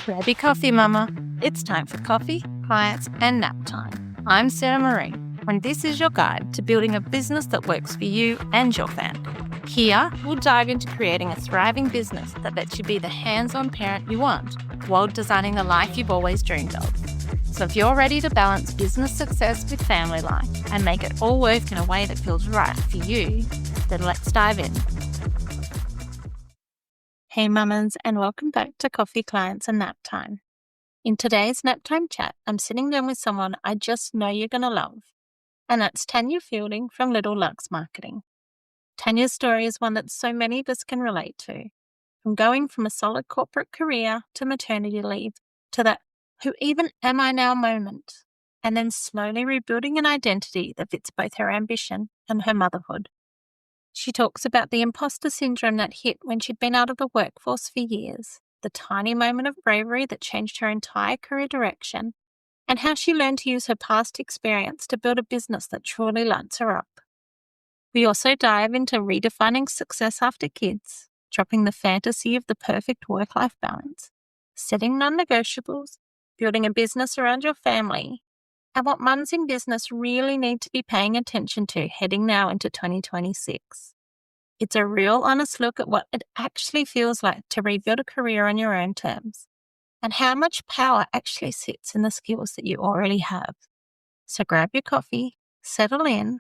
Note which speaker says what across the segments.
Speaker 1: Grab your coffee, mama. It's time for coffee, clients, and nap time. I'm Sarah Marie, and this is your guide to building a business that works for you and your family. Here, we'll dive into creating a thriving business that lets you be the hands-on parent you want while designing the life you've always dreamed of. So if you're ready to balance business success with family life and make it all work in a way that feels right for you, then let's dive in. Hey mamas, and welcome back to Coffee, Clients, and Nap Time. In today's Nap Time chat, I'm sitting down with someone I just know you're going to love, and that's Tania Fielding from Little Luxe Marketing. Tania's story is one that so many of us can relate to, from going from a solid corporate career to maternity leave to that who even am I now moment, and then slowly rebuilding an identity that fits both her ambition and her motherhood. She talks about the imposter syndrome that hit when she'd been out of the workforce for years, the tiny moment of bravery that changed her entire career direction, and how she learned to use her past experience to build a business that truly lights her up. We also dive into redefining success after kids, dropping the fantasy of the perfect work-life balance, setting non-negotiables, building a business around your family, and what mums in business really need to be paying attention to heading now into 2026. It's a real honest look at what it actually feels like to rebuild a career on your own terms, and how much power actually sits in the skills that you already have. So grab your coffee, settle in,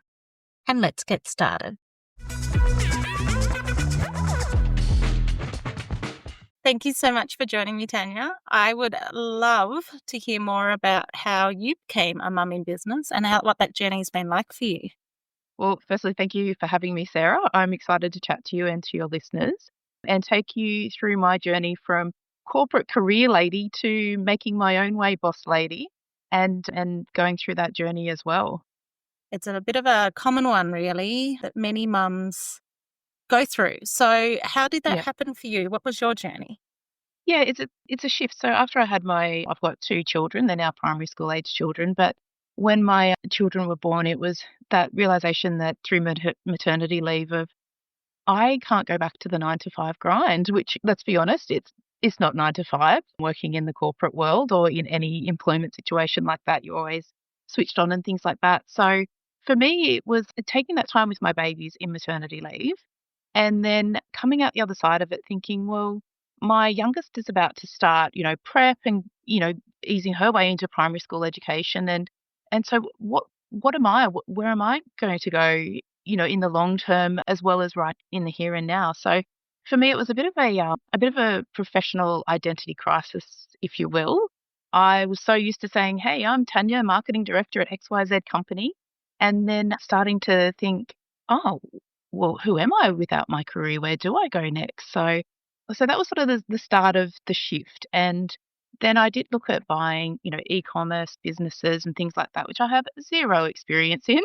Speaker 1: and let's get started. Thank you so much for joining me, Tania. I would love to hear more about how you became a mum in business and what that journey has been like for you.
Speaker 2: Well, firstly, thank you for having me, Sarah. I'm excited to chat to you and to your listeners and take you through my journey from corporate career lady to making my own way boss lady and going through that journey as well.
Speaker 1: It's a bit of a common one, really, that many mums go through. So how did that happen for you? What was your journey?
Speaker 2: Yeah, it's a shift. So after I've got two children, they're now primary school age children, but when my children were born, it was that realization that through maternity leave of I can't go back to the 9 to 5 grind, which, let's be honest, it's not 9 to 5. Working in the corporate world or in any employment situation like that, you're always switched on and things like that. So for me, it was taking that time with my babies in maternity leave and then coming out the other side of it thinking, well, my youngest is about to start, prep and, easing her way into primary school education. And so what am I, where am I going to go, in the long term as well as right in the here and now? So for me, it was a bit of a professional identity crisis, if you will. I was so used to saying, hey, I'm Tania, marketing director at XYZ company. And then starting to think, oh, well, who am I without my career? Where do I go next? So that was sort of the start of the shift. And then I did look at buying, e-commerce businesses and things like that, which I have zero experience in,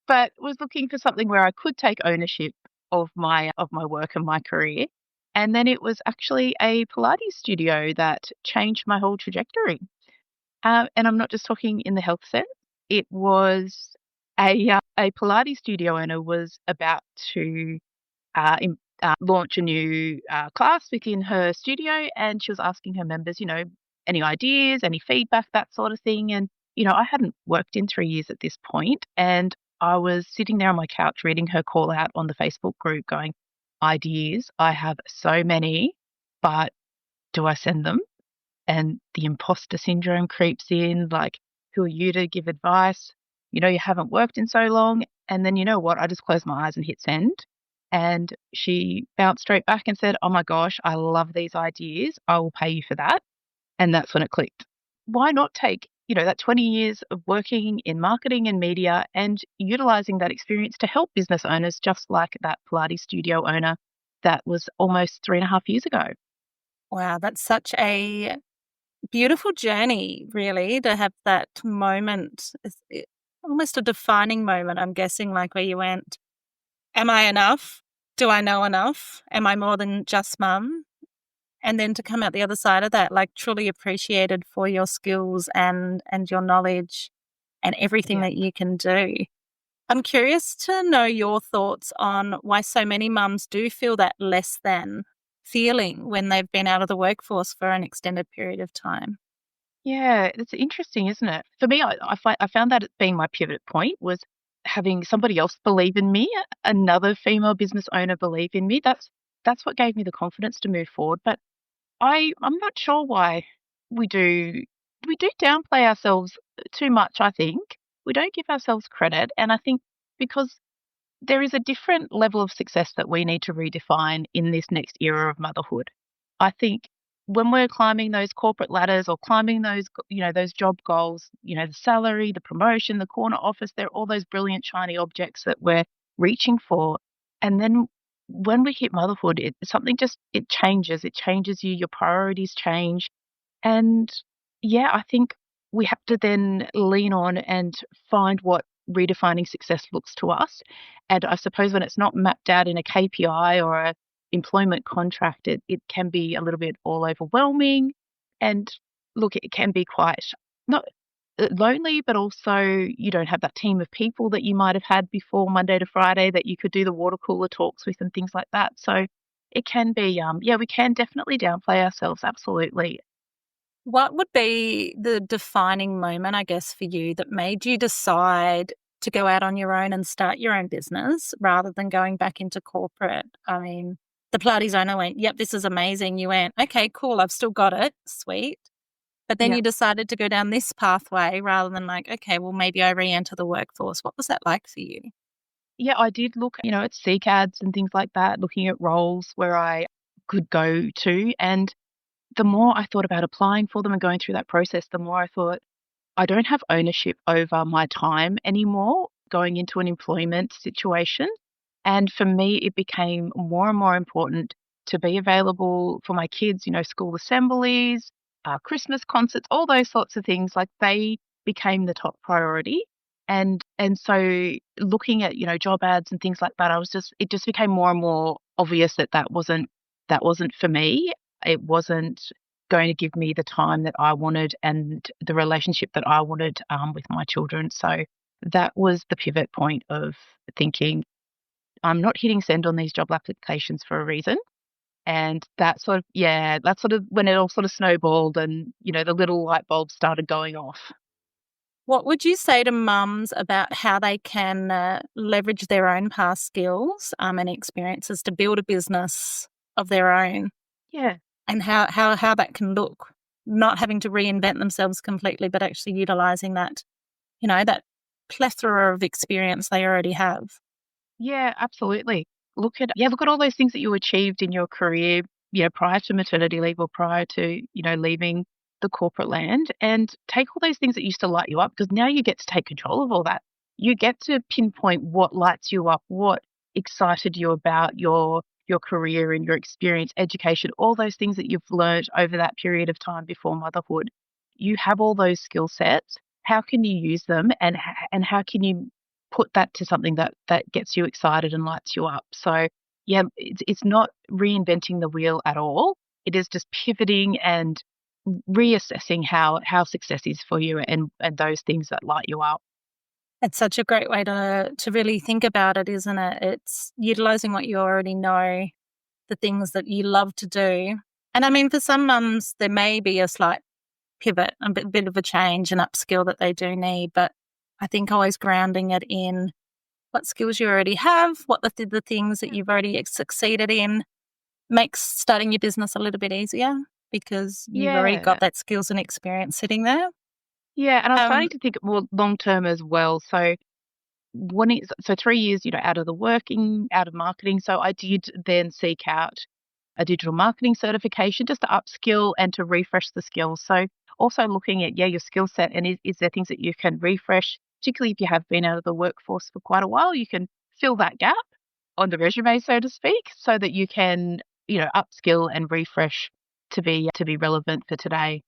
Speaker 2: but was looking for something where I could take ownership of my work and my career. And then it was actually a Pilates studio that changed my whole trajectory. And I'm not just talking in the health sense. It was a Pilates studio owner was about to launch a new class within her studio, and she was asking her members, any ideas, any feedback, that sort of thing. And, I hadn't worked in 3 years at this point, and I was sitting there on my couch reading her call out on the Facebook group going, ideas, I have so many, but do I send them? And the imposter syndrome creeps in, like, who are you to give advice? You haven't worked in so long. And then you know what? I just closed my eyes and hit send. And she bounced straight back and said, oh my gosh, I love these ideas. I will pay you for that. And that's when it clicked. Why not take, that 20 years of working in marketing and media and utilizing that experience to help business owners just like that Pilates studio owner that was almost 3.5 years ago.
Speaker 1: Wow, that's such a beautiful journey, really, to have that moment. It's almost a defining moment, I'm guessing, like where you went, am I enough? Do I know enough? Am I more than just mum? And then to come out the other side of that, like truly appreciated for your skills and your knowledge and everything that you can do. I'm curious to know your thoughts on why so many mums do feel that less than feeling when they've been out of the workforce for an extended period of time.
Speaker 2: Yeah, it's interesting, isn't it? For me, I found that it being my pivot point was having somebody else believe in me, another female business owner believe in me. That's what gave me the confidence to move forward. But I'm not sure why we do we do downplay ourselves too much, I think. We don't give ourselves credit, and I think because there is a different level of success that we need to redefine in this next era of motherhood. I think when we're climbing those corporate ladders or climbing those, those job goals, the salary, the promotion, the corner office, they're all those brilliant, shiny objects that we're reaching for. And then when we hit motherhood, something just, it changes. It changes you. Your priorities change. And yeah, I think we have to then lean on and find what redefining success looks to us. And I suppose when it's not mapped out in a KPI or a employment contract, it can be a little bit all overwhelming. And look, it can be quite not lonely, but also you don't have that team of people that you might have had before Monday to Friday that you could do the water cooler talks with and things like that. So it can be, yeah, we can definitely downplay ourselves. Absolutely.
Speaker 1: What would be the defining moment, I guess, for you that made you decide to go out on your own and start your own business rather than going back into corporate? I mean, the Pilates owner went, "Yep, this is amazing." You went, "Okay, cool, I've still got it. Sweet." But then
Speaker 2: Yeah.
Speaker 1: you decided to go down this pathway rather than like, "Okay, well, maybe I re-enter the workforce." What was that like for you?
Speaker 2: Yeah, I did look, at Seek ads and things like that, looking at roles where I could go to. And the more I thought about applying for them and going through that process, the more I thought, I don't have ownership over my time anymore going into an employment situation. And for me, it became more and more important to be available for my kids, school assemblies, Christmas concerts, all those sorts of things. Like they became the top priority. And so looking at, job ads and things like that, it just became more and more obvious that that wasn't for me. It wasn't going to give me the time that I wanted and the relationship that I wanted with my children. So that was the pivot point of thinking, I'm not hitting send on these job applications for a reason. And that's sort of when it all sort of snowballed and, the little light bulbs started going off.
Speaker 1: What would you say to mums about how they can leverage their own past skills and experiences to build a business of their own,
Speaker 2: Yeah.
Speaker 1: and how that can look, not having to reinvent themselves completely, but actually utilizing that plethora of experience they already have?
Speaker 2: Yeah, absolutely. Look at all those things that you achieved in your career, prior to maternity leave or prior to, leaving the corporate land and take all those things that used to light you up because now you get to take control of all that. You get to pinpoint what lights you up, what excited you about your career and your experience, education, all those things that you've learned over that period of time before motherhood. You have all those skill sets. How can you use them and how can you put that to something that gets you excited and lights you up. So yeah, it's not reinventing the wheel at all. It is just pivoting and reassessing how success is for you and those things that light you up.
Speaker 1: It's such a great way to really think about it, isn't it? It's utilizing what you already know, the things that you love to do. And I mean, for some mums, there may be a slight pivot, a bit of a change and upskill that they do need. But I think always grounding it in what skills you already have, what the things that you've already succeeded in makes starting your business a little bit easier because you've already got
Speaker 2: Yeah.
Speaker 1: that skills and experience sitting there.
Speaker 2: Yeah, and I'm
Speaker 1: Um,
Speaker 2: starting to think more long term as well. So 3 years, out of marketing. So I did then seek out a digital marketing certification just to upskill and to refresh the skills. So also looking at, your skill set and is there things that you can refresh, particularly if you have been out of the workforce for quite a while, you can fill that gap on the resume, so to speak, so that you can, upskill and refresh to be relevant for today.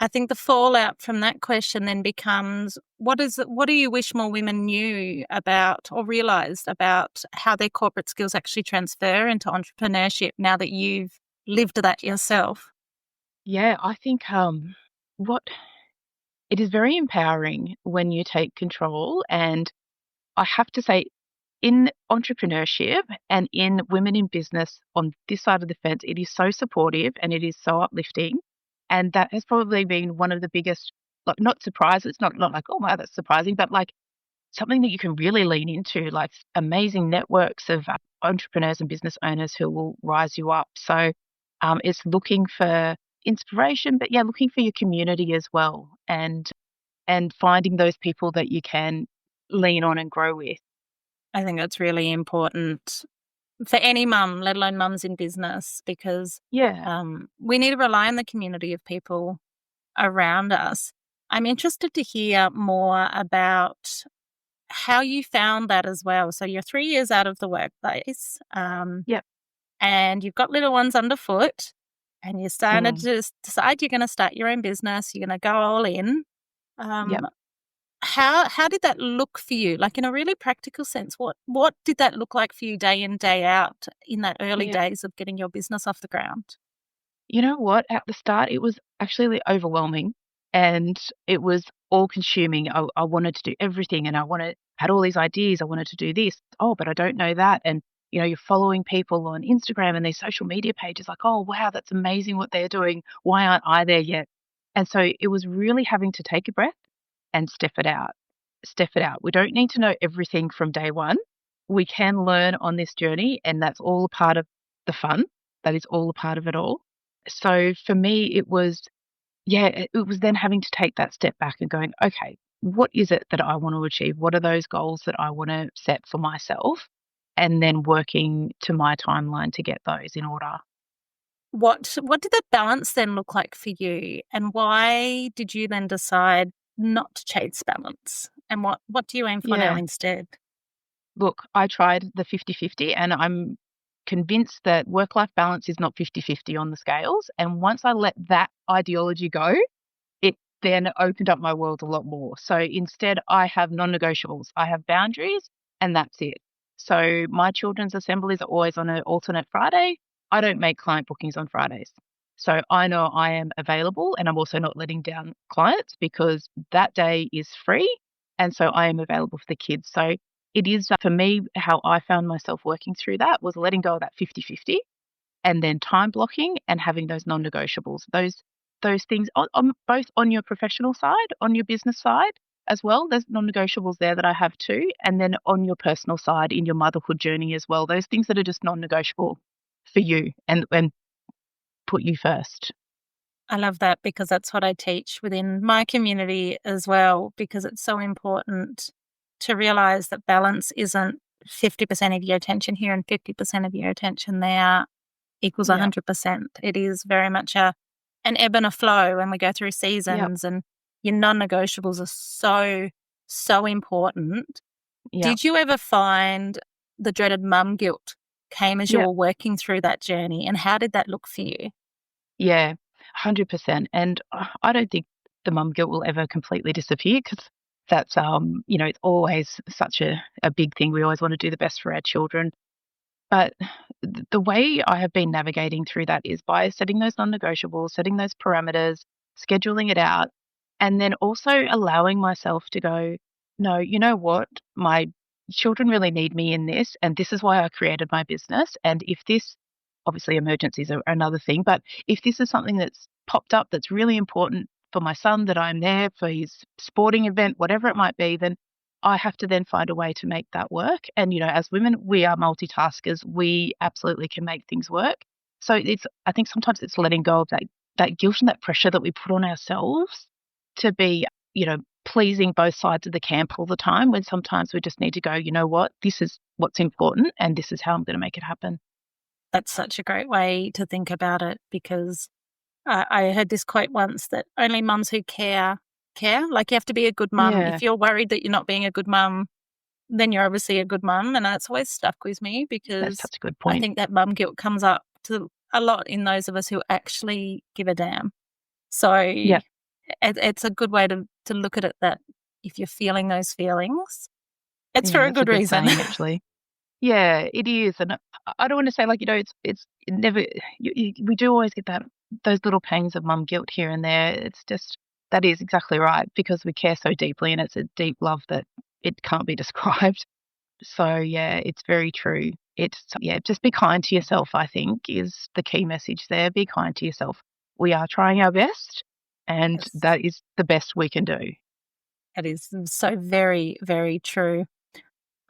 Speaker 1: I think the fallout from that question then becomes what do you wish more women knew about or realized about how their corporate skills actually transfer into entrepreneurship now that you've lived that yourself?
Speaker 2: Yeah, I think what it is very empowering when you take control and I have to say in entrepreneurship and in women in business on this side of the fence, it is so supportive and it is so uplifting. And that has probably been one of the biggest, like, not surprises, not like, oh, wow, that's surprising, but like something that you can really lean into, like amazing networks of entrepreneurs and business owners who will rise you up. So it's looking for inspiration, but yeah, looking for your community as well, and finding those people that you can lean on and grow with.
Speaker 1: I think that's really important for any mum, let alone mums in business, because
Speaker 2: Yeah,
Speaker 1: we need to rely on the community of people around us. I'm interested to hear more about how you found that as well. So you're 3 years out of the workplace,
Speaker 2: yep,
Speaker 1: and you've got little ones underfoot, and you're starting to
Speaker 2: mm,
Speaker 1: just decide you're gonna start your own business, you're gonna go all in.
Speaker 2: yep,
Speaker 1: Um, how did that look for you? Like, in a really practical sense, what did that look like for you day in, day out in that early
Speaker 2: yeah.
Speaker 1: days of getting your business off the ground?
Speaker 2: You know what? At the start, it was actually overwhelming and it was all consuming. I wanted to do everything and had all these ideas. I wanted to do this. Oh, but I don't know that. And, you're following people on Instagram and these social media pages like, oh, wow, that's amazing what they're doing. Why aren't I there yet? And so it was really having to take a breath and step it out. Step it out. We don't need to know everything from day one. We can learn on this journey, and that's all a part of the fun. That is all a part of it all. So for me, it was, yeah, it was then having to take that step back and going, okay, what is it that I want to achieve? What are those goals that I want to set for myself? And then working to my timeline to get those in order.
Speaker 1: What did that balance then look like for you? And why did you then decide not to chase balance? And what do you aim for now
Speaker 2: Yeah.
Speaker 1: instead?
Speaker 2: Look, I tried the 50-50, and I'm convinced that work-life balance is not 50-50 on the scales. And once I let that ideology go, it then opened up my world a lot more. So instead, I have non-negotiables. I have boundaries, and that's it. So my children's assemblies are always on an alternate Friday. I don't make client bookings on Fridays. So I know I am available, and I'm also not letting down clients because that day is free. And so I am available for the kids. So it is, for me, how I found myself working through that was letting go of that 50-50 and then time blocking and having those non-negotiables. Those things on both on your professional side, on your business side as well. There's non-negotiables there that I have too, and then on your personal side in your motherhood journey as well. Those things that are just non-negotiable for you and put you first.
Speaker 1: I love that because that's what I teach within my community as well, because it's so important to realize that balance isn't 50% of your attention here and 50% of your attention there equals
Speaker 2: Yeah.
Speaker 1: 100%. It is very much an ebb and a flow when we go through
Speaker 2: Yep.
Speaker 1: seasons, and your non-negotiables are so, so important.
Speaker 2: Yep.
Speaker 1: Did you ever find the dreaded mum guilt came as you
Speaker 2: Yep.
Speaker 1: were working through that journey, and how did that look for you?
Speaker 2: Yeah. 100%. And I don't think the mum guilt will ever completely disappear because that's it's always such a big thing. We always want to do the best for our children. But the way I have been navigating through that is by setting those non-negotiables, setting those parameters, scheduling it out, and then also allowing myself to go, no, you know what? My children really need me in this, and this is why I created my business. And if this, obviously, emergencies are another thing, but if this is something that's popped up that's really important for my son, that I'm there for his sporting event, whatever it might be, then I have to then find a way to make that work. And, as women, we are multitaskers. We absolutely can make things work. So I think sometimes it's letting go of that guilt and that pressure that we put on ourselves to be, pleasing both sides of the camp all the time, when sometimes we just need to go, you know what, this is what's important and this is how I'm going to make it happen.
Speaker 1: That's such a great way to think about it, because I heard this quote once that only mums who care. Like, you have to be a good mum.
Speaker 2: Yeah,
Speaker 1: If you're worried that you're not being a good mum, then you're obviously a good mum. And that's always stuck with me,
Speaker 2: that's
Speaker 1: because
Speaker 2: such a good
Speaker 1: I
Speaker 2: point.
Speaker 1: think that mum guilt comes up to a lot in those of us who actually give a damn. So
Speaker 2: Yeah,
Speaker 1: it's a good way to look at it, that if you're feeling those feelings, it's
Speaker 2: yeah,
Speaker 1: for a
Speaker 2: that's a
Speaker 1: good
Speaker 2: good
Speaker 1: reason.
Speaker 2: saying actually. Yeah, it is, and I don't want to say like it's it never. We do always get those little pangs of mum guilt here and there. It's just that is exactly right because we care so deeply, and it's a deep love that it can't be described. So, yeah, it's very true. Yeah, just be kind to yourself, I think, is the key message there. Be kind to yourself. We are trying our best, and
Speaker 1: Yes.
Speaker 2: that is the best we can do.
Speaker 1: That is so very, very true.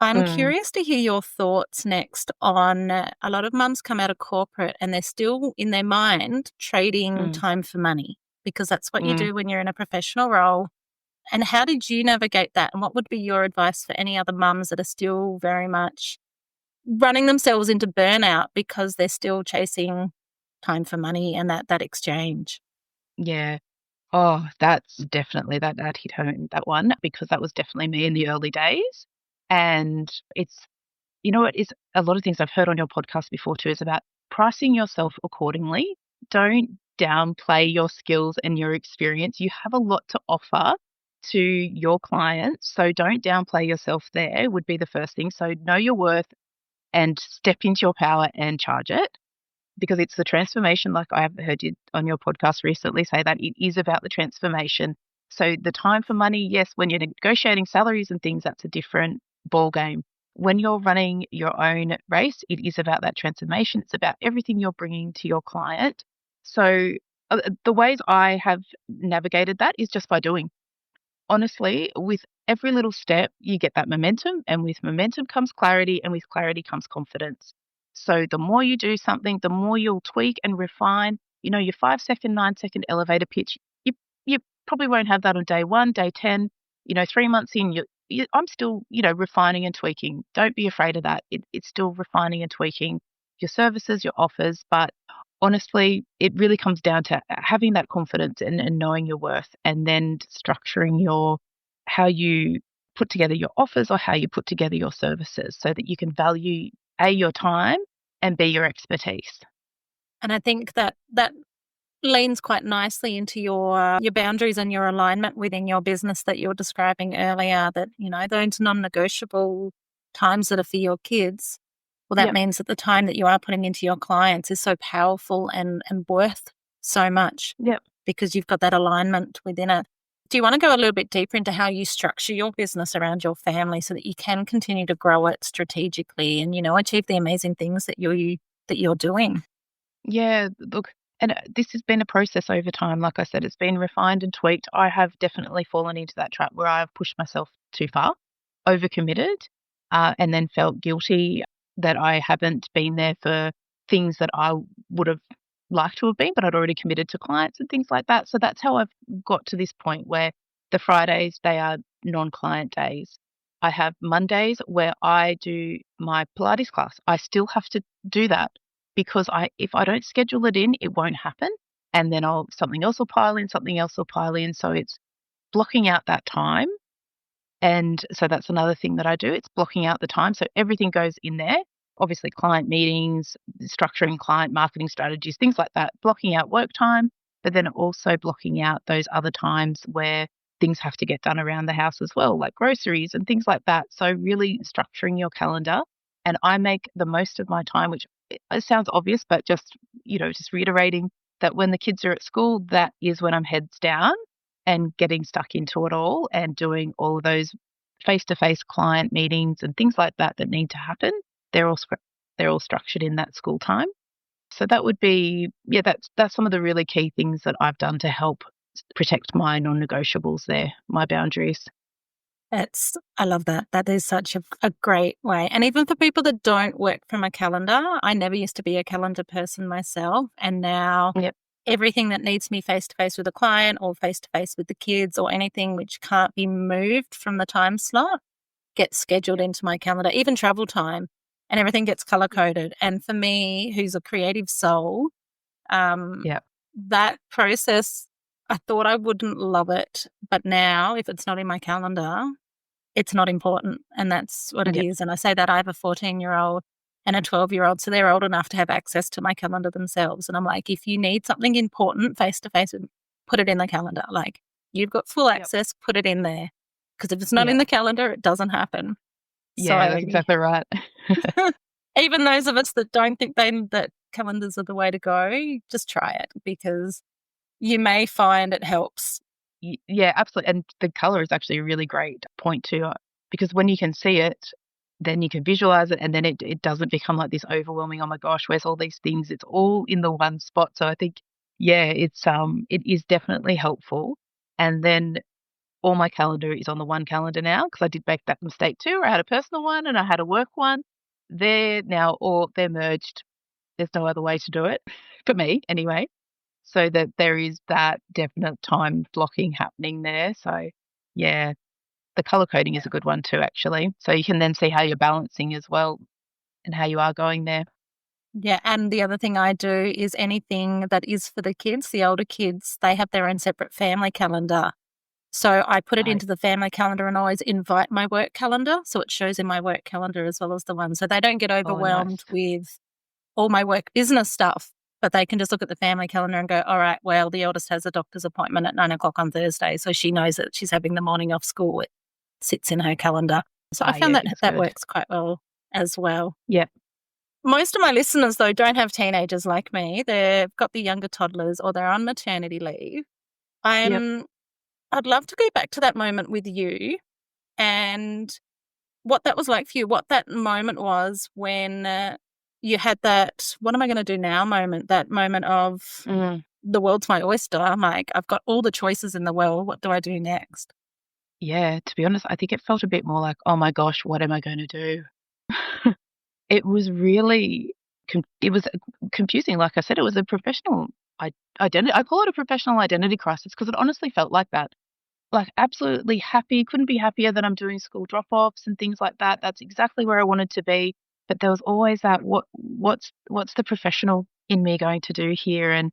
Speaker 1: I'm
Speaker 2: Mm,
Speaker 1: curious to hear your thoughts next on a lot of mums come out of corporate and they're still in their mind trading
Speaker 2: mm,
Speaker 1: time for money because that's what you
Speaker 2: mm.
Speaker 1: do when you're in a professional role. And how did you navigate that? And what would be your advice for any other mums that are still very much running themselves into burnout because they're still chasing time for money and that exchange?
Speaker 2: Yeah. Oh, that's definitely that hit home, that one, because that was definitely me in the early days. And it's you know what is a lot of things I've heard on your podcast before too is about pricing yourself accordingly. Don't downplay your skills and your experience. You have a lot to offer to your clients. So don't downplay yourself there would be the first thing. So know your worth and step into your power and charge it because it's the transformation, like I have heard you on your podcast recently say that it is about the transformation. So the time for money, yes, when you're negotiating salaries and things, that's a different ball game. When you're running your own race, it is about that transformation. It's about everything you're bringing to your client. So the ways I have navigated that is just by doing. Honestly, with every little step, you get that momentum, and with momentum comes clarity, and with clarity comes confidence. So the more you do something, the more you'll tweak and refine. You know, your 5 second, 9 second elevator pitch, you probably won't have that on day one, day 10, 3 months in, I'm still, refining and tweaking. Don't be afraid of that. It's still refining and tweaking your services, your offers, but honestly, it really comes down to having that confidence and knowing your worth and then structuring how you put together your offers or how you put together your services so that you can value A, your time and B, your expertise.
Speaker 1: And I think that leans quite nicely into your boundaries and your alignment within your business that you were describing earlier, that, those non-negotiable times that are for your kids. Well, that
Speaker 2: Yep,
Speaker 1: means that the time that you are putting into your clients is so powerful and worth so much
Speaker 2: yep.
Speaker 1: because you've got that alignment within it. Do you want to go a little bit deeper into how you structure your business around your family so that you can continue to grow it strategically and, achieve the amazing things that you're doing?
Speaker 2: Yeah, look, and this has been a process over time. Like I said, it's been refined and tweaked. I have definitely fallen into that trap where I have pushed myself too far, overcommitted, and then felt guilty that I haven't been there for things that I would have liked to have been, but I'd already committed to clients and things like that. So that's how I've got to this point where the Fridays, they are non-client days. I have Mondays where I do my Pilates class. I still have to do that because if I don't schedule it in, it won't happen. And then something else will pile in, something else will pile in. So it's blocking out that time. And so that's another thing that I do. It's blocking out the time. So everything goes in there. Obviously, client meetings, structuring client marketing strategies, things like that, blocking out work time, but then also blocking out those other times where things have to get done around the house as well, like groceries and things like that. So really structuring your calendar. And I make the most of my time, which it sounds obvious, but just reiterating that when the kids are at school, that is when I'm heads down and getting stuck into it all and doing all of those face-to-face client meetings and things like that that need to happen. They're all structured in that school time. So that would be yeah, that's some of the really key things that I've done to help protect my non-negotiables there, my boundaries.
Speaker 1: I love that. That is such a great way. And even for people that don't work from a calendar, I never used to be a calendar person myself. And now
Speaker 2: Yep,
Speaker 1: everything that needs me face to face with a client or face to face with the kids or anything which can't be moved from the time slot gets scheduled
Speaker 2: yep,
Speaker 1: into my calendar, even travel time, and everything gets color
Speaker 2: yep,
Speaker 1: coded. And for me, who's a creative soul, um,
Speaker 2: yep,
Speaker 1: that process, I thought I wouldn't love it. But now, if it's not in my calendar, it's not important, and that's what it
Speaker 2: yep,
Speaker 1: is. And I say that I have a 14-year-old and a 12-year-old, so they're old enough to have access to my calendar themselves. And I'm like, if you need something important face to face, put it in the calendar. Like, you've got full
Speaker 2: yep,
Speaker 1: access, put it in there. Because if it's not in
Speaker 2: yep.
Speaker 1: the calendar, it doesn't happen.
Speaker 2: Yeah,
Speaker 1: So
Speaker 2: that's exactly right.
Speaker 1: even those of us that don't think that calendars are the way to go, just try it because you may find it helps.
Speaker 2: Yeah, absolutely. And the color is actually a really great point too, because when you can see it, then you can visualize it, and then it doesn't become like this overwhelming, oh my gosh, where's all these things? It's all in the one spot. So I think, yeah, it is definitely helpful. And then all my calendar is on the one calendar now, because I did make that mistake too, where I had a personal one and I had a work one. They're merged. There's no other way to do it for me anyway. So that there is that definite time blocking happening there. So yeah, the color coding is a good one too, actually. So you can then see how you're balancing as well and how you are going there.
Speaker 1: Yeah, and the other thing I do is anything that is for the kids, the older kids, they have their own separate family calendar. So I put it
Speaker 2: Right.
Speaker 1: into the family calendar and always invite my work calendar, so it shows in my work calendar as well as the one. So they don't get
Speaker 2: Oh,
Speaker 1: overwhelmed
Speaker 2: nice.
Speaker 1: with all my work business stuff, but they can just look at the family calendar and go, all right, well, the eldest has a doctor's appointment at 9 o'clock on Thursday. So she knows that she's having the morning off school. It sits in her calendar. So I
Speaker 2: Ah,
Speaker 1: found
Speaker 2: yeah,
Speaker 1: that
Speaker 2: it's
Speaker 1: that
Speaker 2: good.
Speaker 1: works quite well as well.
Speaker 2: Yeah.
Speaker 1: Most of my listeners, though, don't have teenagers like me. They've got the younger toddlers or they're on maternity leave.
Speaker 2: Yep.
Speaker 1: I'd love to go back to that moment with you and what that was like for you, what that moment was when you had that, what am I going to do now moment, that moment of
Speaker 2: Mm.
Speaker 1: the world's my oyster. I'm like, I've got all the choices in the world. What do I do next?
Speaker 2: Yeah, to be honest, I think it felt a bit more like, "Oh my gosh, what am I gonna do?" It was really it was confusing. Like I said, it was a professional identity. I call it a professional identity crisis because it honestly felt like that. Like, absolutely happy, couldn't be happier that I'm doing school drop-offs and things like that. That's exactly where I wanted to be, but there was always that, what's the professional in me going to do here? And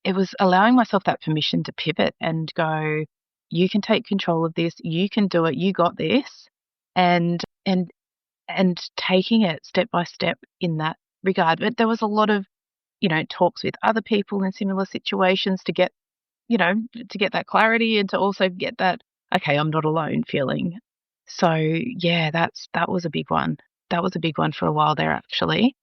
Speaker 2: it was allowing myself that permission to pivot and go, "You can take control of this, you can do it, you got this," and and and taking it step by step in that regard. But there was a lot of, talks with other people in similar situations to get, to get that clarity and to also get that, "Okay, I'm not alone," feeling. So, yeah, that was a big one. That was a big one for a while there, actually.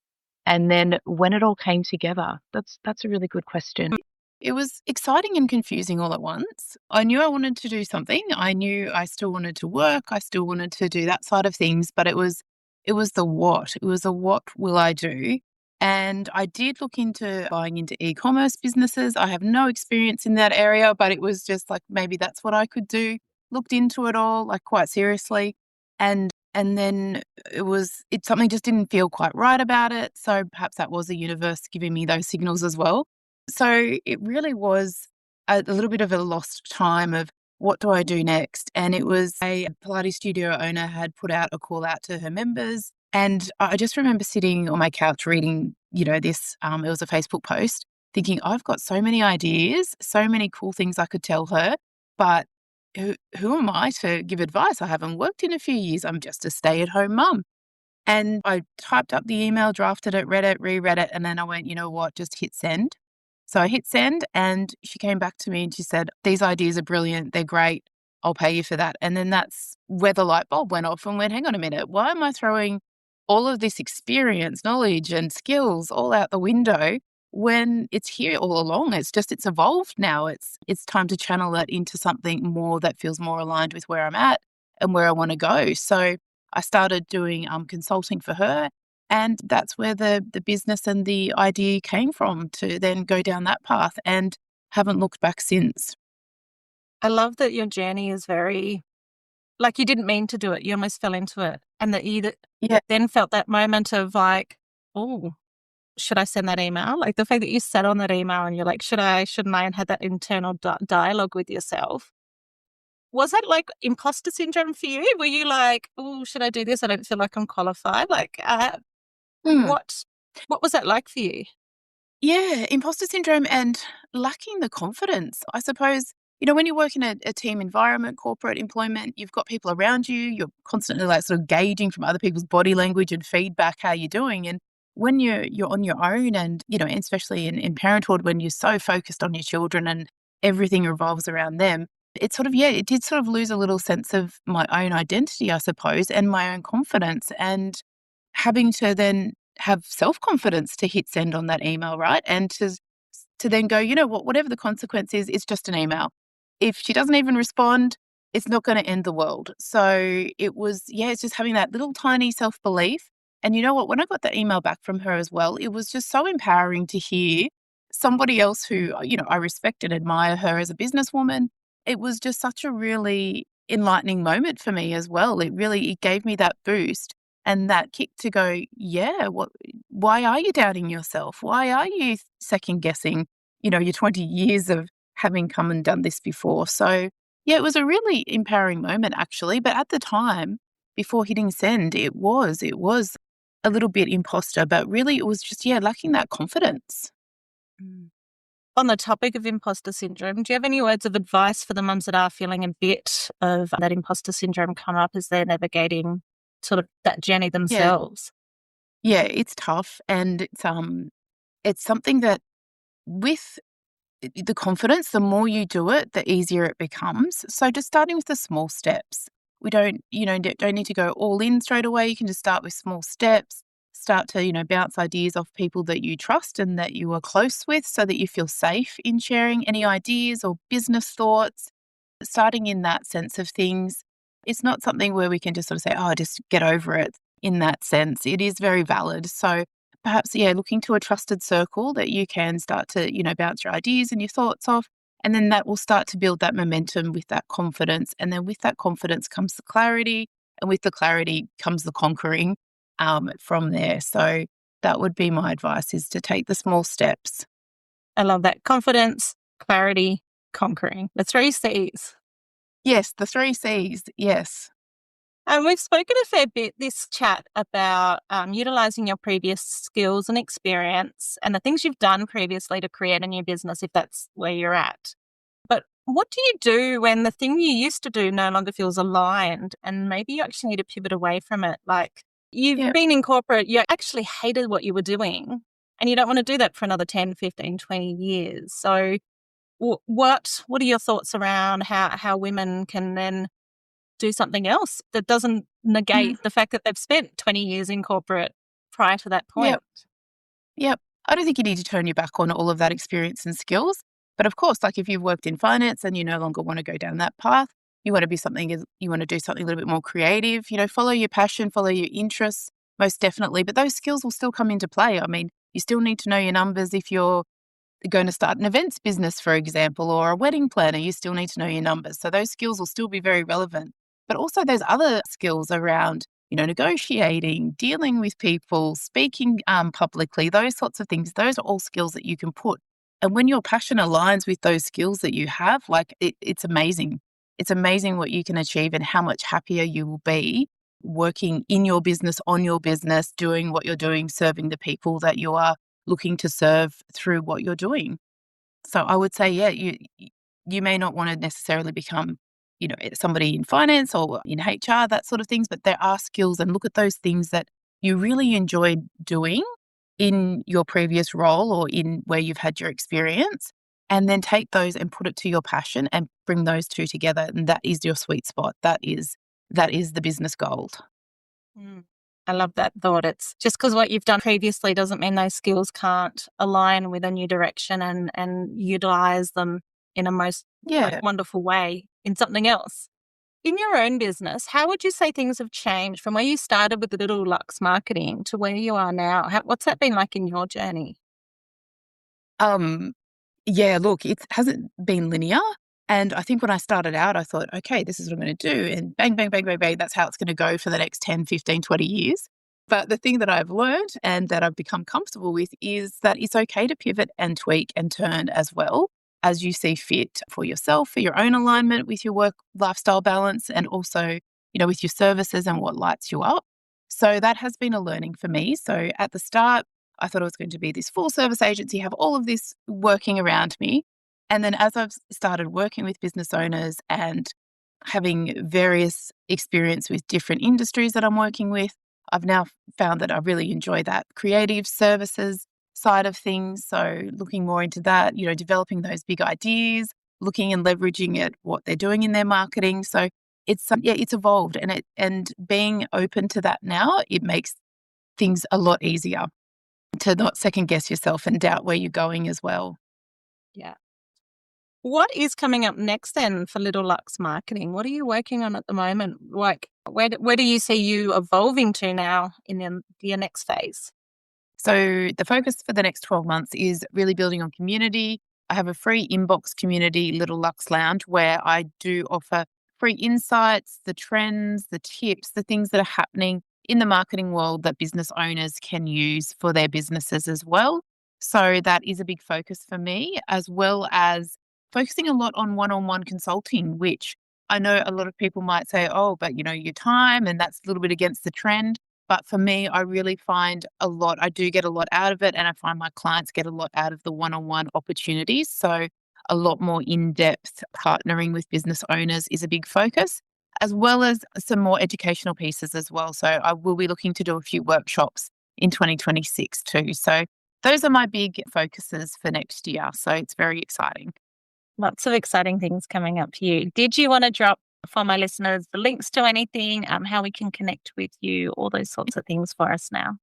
Speaker 2: And then when it all came together, that's a really good question.
Speaker 3: It was exciting and confusing all at once. I knew I wanted to do something. I knew I still wanted to work. I still wanted to do that side of things, but it was the what. It was the what will I do? And I did look into buying into e-commerce businesses. I have no experience in that area, but it was just like maybe that's what I could do. Looked into it all like quite seriously. And then it something just didn't feel quite right about it. So perhaps that was the universe giving me those signals as well. So it really was a little bit of a lost time of what do I do next? And it was a Pilates studio owner had put out a call out to her members. And I just remember sitting on my couch reading, this, it was a Facebook post, thinking, I've got so many ideas, so many cool things I could tell her, but who am I to give advice? I haven't worked in a few years. I'm just a stay at home mum. And I typed up the email, drafted it, read it, reread it, and then I went, you know what, just hit send. So I hit send and she came back to me and she said, "These ideas are brilliant. They're great. I'll pay you for that." And then that's where the light bulb went off and went, hang on a minute, why am I throwing all of this experience, knowledge, and skills all out the window when it's here all along? It's evolved now. It's time to channel that into something more that feels more aligned with where I'm at and where I want to go. So I started doing consulting for her, and that's where the business and the idea came from to then go down that path and haven't looked back since.
Speaker 1: I love that your journey is very, like you didn't mean to do it. You almost fell into it. And that
Speaker 2: Yeah.
Speaker 1: then felt that moment of like, oh, should I send that email? Like the fact that you sat on that email and you're like, should I, shouldn't I? And had that internal dialogue with yourself. Was that like imposter syndrome for you? Were you like, oh, should I do this? I don't feel like I'm qualified. Like,
Speaker 2: Mm.
Speaker 1: what what was that like for you?
Speaker 3: Yeah, imposter syndrome and lacking the confidence. I suppose, when you work in a team environment, corporate employment, you've got people around you, you're constantly like sort of gauging from other people's body language and feedback how you're doing. And when you're on your own and, especially in parenthood, when you're so focused on your children and everything revolves around them, it sort of, yeah, it did sort of lose a little sense of my own identity, I suppose, and my own confidence. And having to then have self-confidence to hit send on that email, right? And to then go, you know what, whatever the consequence is, it's just an email. If she doesn't even respond, it's not going to end the world. So it was, it's just having that little tiny self-belief. And you know what? When I got the email back from her as well, it was just so empowering to hear somebody else who, I respect and admire her as a businesswoman. It was just such a really enlightening moment for me as well. It gave me that boost and that kick to go, why are you doubting yourself? Why are you second guessing, your 20 years of having come and done this before? So yeah, it was a really empowering moment actually. But at the time, before hitting send, it was a little bit imposter, but really it was just, lacking that confidence.
Speaker 1: Mm. On the topic of imposter syndrome, do you have any words of advice for the mums that are feeling a bit of that imposter syndrome come up as they're navigating sort of that journey
Speaker 3: Yeah.
Speaker 1: themselves?
Speaker 3: Yeah, it's tough. And it's something that with the confidence, the more you do it, the easier it becomes. So just starting with the small steps. We don't need to go all in straight away. You can just start with small steps, start to, bounce ideas off people that you trust and that you are close with so that you feel safe in sharing any ideas or business thoughts. Starting in that sense of things, it's not something where we can just sort of say, oh, just get over it in that sense. It is very valid. So perhaps, looking to a trusted circle that you can start to, bounce your ideas and your thoughts off. And then that will start to build that momentum with that confidence. And then with that confidence comes the clarity. And with the clarity comes the conquering from there. So that would be my advice, is to take the small steps.
Speaker 1: I love that. Confidence, clarity, conquering. The 3 Cs.
Speaker 3: Yes, the 3 Cs. Yes.
Speaker 1: And we've spoken a fair bit this chat about utilising your previous skills and experience and the things you've done previously to create a new business, if that's where you're at. But what do you do when the thing you used to do no longer feels aligned and maybe you actually need to pivot away from it? Like, you've
Speaker 3: Yeah.
Speaker 1: been in corporate, you actually hated what you were doing and you don't want to do that for another 10, 15, 20 years. So what are your thoughts around how women can then do something else that doesn't
Speaker 3: Mhm.
Speaker 1: negate the fact that they've spent 20 years in corporate prior to that point?
Speaker 3: Yep. Yep. I don't think you need to turn your back on all of that experience and skills. But of course, like if you've worked in finance and you no longer want to go down that path, you want to you want to do something a little bit more creative, follow your passion, follow your interests, most definitely. But those skills will still come into play. I mean, you still need to know your numbers if you're going to start an events business, for example, or a wedding planner. You still need to know your numbers. So those skills will still be very relevant. But also those other skills around, negotiating, dealing with people, speaking publicly, those sorts of things, those are all skills that you can put. And when your passion aligns with those skills that you have, like it's amazing. It's amazing what you can achieve and how much happier you will be working in your business, on your business, doing what you're doing, serving the people that you are looking to serve through what you're doing. So I would say, you may not want to necessarily become, somebody in finance or in HR, that sort of things, but there are skills, and look at those things that you really enjoyed doing in your previous role or in where you've had your experience, and then take those and put it to your passion and bring those two together. And that is your sweet spot. That is the business gold.
Speaker 1: Mm. I love that thought. It's just because what you've done previously doesn't mean those skills can't align with a new direction and utilize them in a most
Speaker 3: Yeah.
Speaker 1: wonderful way in something else. In your own business, how would you say things have changed from where you started with Little Luxe Marketing to where you are now? What's that been like in your journey?
Speaker 3: Um, Yeah, look, it hasn't been linear. And I think when I started out, I thought, okay, this is what I'm going to do. And bang, bang, bang, bang, bang, that's how it's going to go for the next 10, 15, 20 years. But the thing that I've learned and that I've become comfortable with is that it's okay to pivot and tweak and turn as well as you see fit for yourself, for your own alignment with your work lifestyle balance, and also, with your services and what lights you up. So that has been a learning for me. So at the start, I thought I was going to be this full service agency, have all of this working around me. And then as I've started working with business owners and having various experience with different industries that I'm working with, I've now found that I really enjoy that creative services side of things. So looking more into that, developing those big ideas, looking and leveraging at what they're doing in their marketing. So it's evolved, and being open to that now, it makes things a lot easier to not second guess yourself and doubt where you're going as well.
Speaker 1: Yeah. What is coming up next then for Little Luxe Marketing? What are you working on at the moment? Like, where do you see you evolving to now in your next phase?
Speaker 3: So the focus for the next 12 months is really building on community. I have a free inbox community, Little Luxe Lounge, where I do offer free insights, the trends, the tips, the things that are happening in the marketing world that business owners can use for their businesses as well. So that is a big focus for me, as well as focusing a lot on one consulting, which I know a lot of people might say, oh, but your time, and that's a little bit against the trend. But for me, I really find I do get a lot out of it, and I find my clients get a lot out of the one-on-one opportunities. So a lot more in-depth partnering with business owners is a big focus, as well as some more educational pieces as well. So I will be looking to do a few workshops in 2026 too. So those are my big focuses for next year. So it's very exciting.
Speaker 1: Lots of exciting things coming up for you. Did you want to drop for my listeners the links to anything, how we can connect with you, all those sorts of things for us now?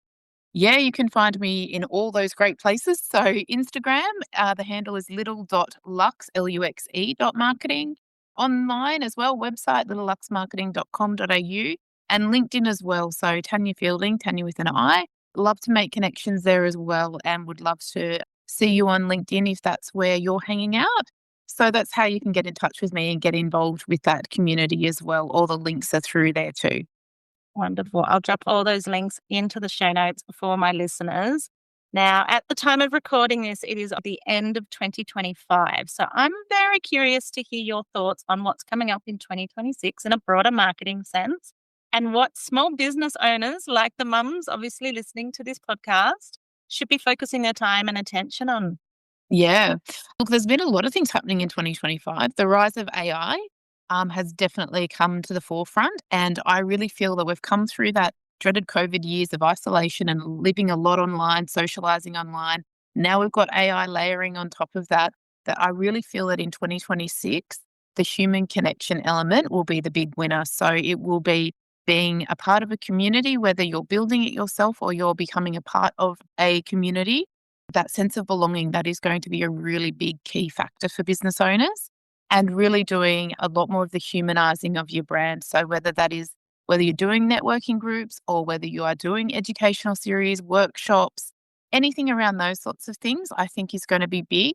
Speaker 3: Yeah, you can find me in all those great places. So Instagram, the handle is little.luxe, Luxe .marketing. Online as well, website littleluxemarketing.com.au, and LinkedIn as well. So Tania Fielding, Tania with an I. Love to make connections there as well, and would love to see you on LinkedIn if that's where you're hanging out. So that's how you can get in touch with me and get involved with that community as well. All the links are through there too.
Speaker 1: Wonderful. I'll drop all those links into the show notes for my listeners. Now, at the time of recording this, it is the end of 2025. So I'm very curious to hear your thoughts on what's coming up in 2026 in a broader marketing sense, and what small business owners, like the mums obviously listening to this podcast, should be focusing their time and attention on.
Speaker 3: Yeah. Look, there's been a lot of things happening in 2025. The rise of AI has definitely come to the forefront. And I really feel that we've come through that dreaded COVID years of isolation and living a lot online, socializing online. Now we've got AI layering on top of that, that I really feel that in 2026, the human connection element will be the big winner. So it will be being a part of a community, whether you're building it yourself or you're becoming a part of a community. That sense of belonging, that is going to be a really big key factor for business owners, and really doing a lot more of the humanizing of your brand. So whether you're doing networking groups or whether you are doing educational series, workshops, anything around those sorts of things, I think is going to be big.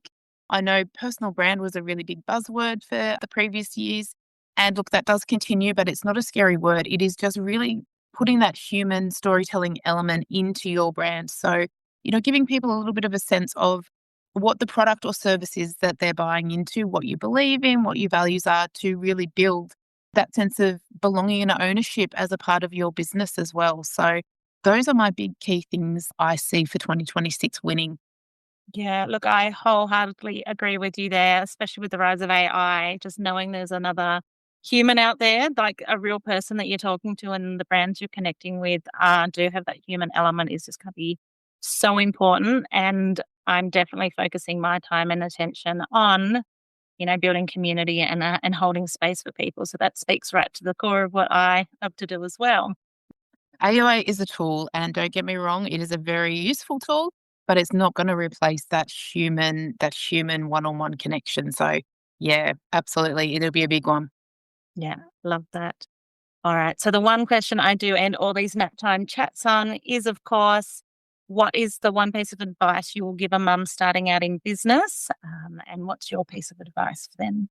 Speaker 3: I know personal brand was a really big buzzword for the previous years. And look, that does continue, but it's not a scary word. It is just really putting that human storytelling element into your brand. So giving people a little bit of a sense of what the product or service is that they're buying into, what you believe in, what your values are, to really build that sense of belonging and ownership as a part of your business as well. So those are my big key things I see for 2026 winning.
Speaker 1: Yeah, look, I wholeheartedly agree with you there, especially with the rise of AI, just knowing there's another human out there, like a real person that you're talking to, and the brands you're connecting with do have that human element, is just going to be so important. And I'm definitely focusing my time and attention on, building community and holding space for people. So that speaks right to the core of what I love to do as well.
Speaker 3: AI is a tool, and don't get me wrong, it is a very useful tool, but it's not going to replace that human one-on-one connection. So yeah, absolutely, it'll be a big one.
Speaker 1: Yeah, love that. All right. So the one question I do end all these nap time chats on is, of course, what is the one piece of advice you will give a mum starting out in business? And what's your piece of advice for them?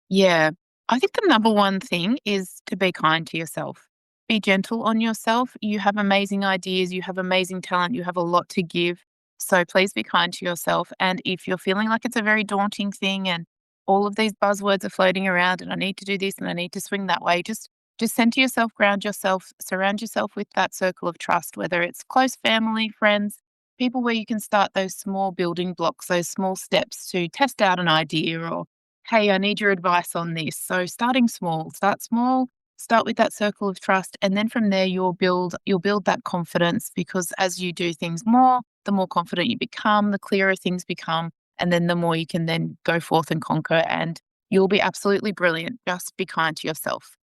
Speaker 3: Yeah. I think the number one thing is to be kind to yourself. Be gentle on yourself. You have amazing ideas, you have amazing talent, you have a lot to give. So please be kind to yourself. And if you're feeling like it's a very daunting thing and all of these buzzwords are floating around and I need to do this and I need to swing that way, just center yourself, ground yourself, surround yourself with that circle of trust, whether it's close family, friends, people where you can start those small building blocks, those small steps to test out an idea, or hey, I need your advice on this. So starting small, start with that circle of trust. And then from there you'll build that confidence, because as you do things more, the more confident you become, the clearer things become. And then the more you can then go forth and conquer, and you'll be absolutely brilliant. Just be kind to yourself.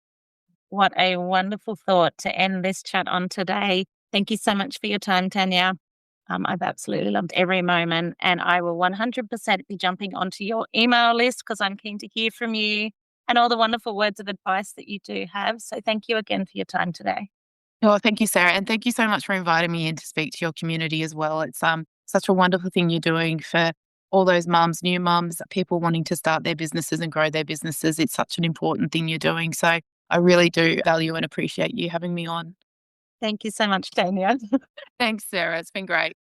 Speaker 1: What a wonderful thought to end this chat on today. Thank you so much for your time, Tanya. I've absolutely loved every moment, and I will 100% be jumping onto your email list because I'm keen to hear from you and all the wonderful words of advice that you do have. So thank you again for your time today.
Speaker 3: Oh, thank you, Sarah. And thank you so much for inviting me in to speak to your community as well. It's such a wonderful thing you're doing for all those mums, new mums, people wanting to start their businesses and grow their businesses. It's such an important thing you're doing. So I really do value and appreciate you having me on.
Speaker 1: Thank you so much, Tania.
Speaker 3: Thanks, Sarah. It's been great.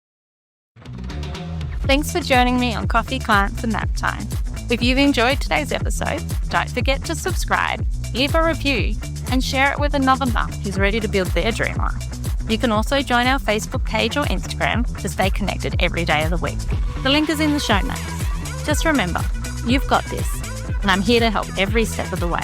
Speaker 1: Thanks for joining me on Coffee, Clients and Naptime. If you've enjoyed today's episode, don't forget to subscribe, leave a review, and share it with another mum who's ready to build their dream life. You can also join our Facebook page or Instagram to stay connected every day of the week. The link is in the show notes. Just remember, you've got this, and I'm here to help every step of the way.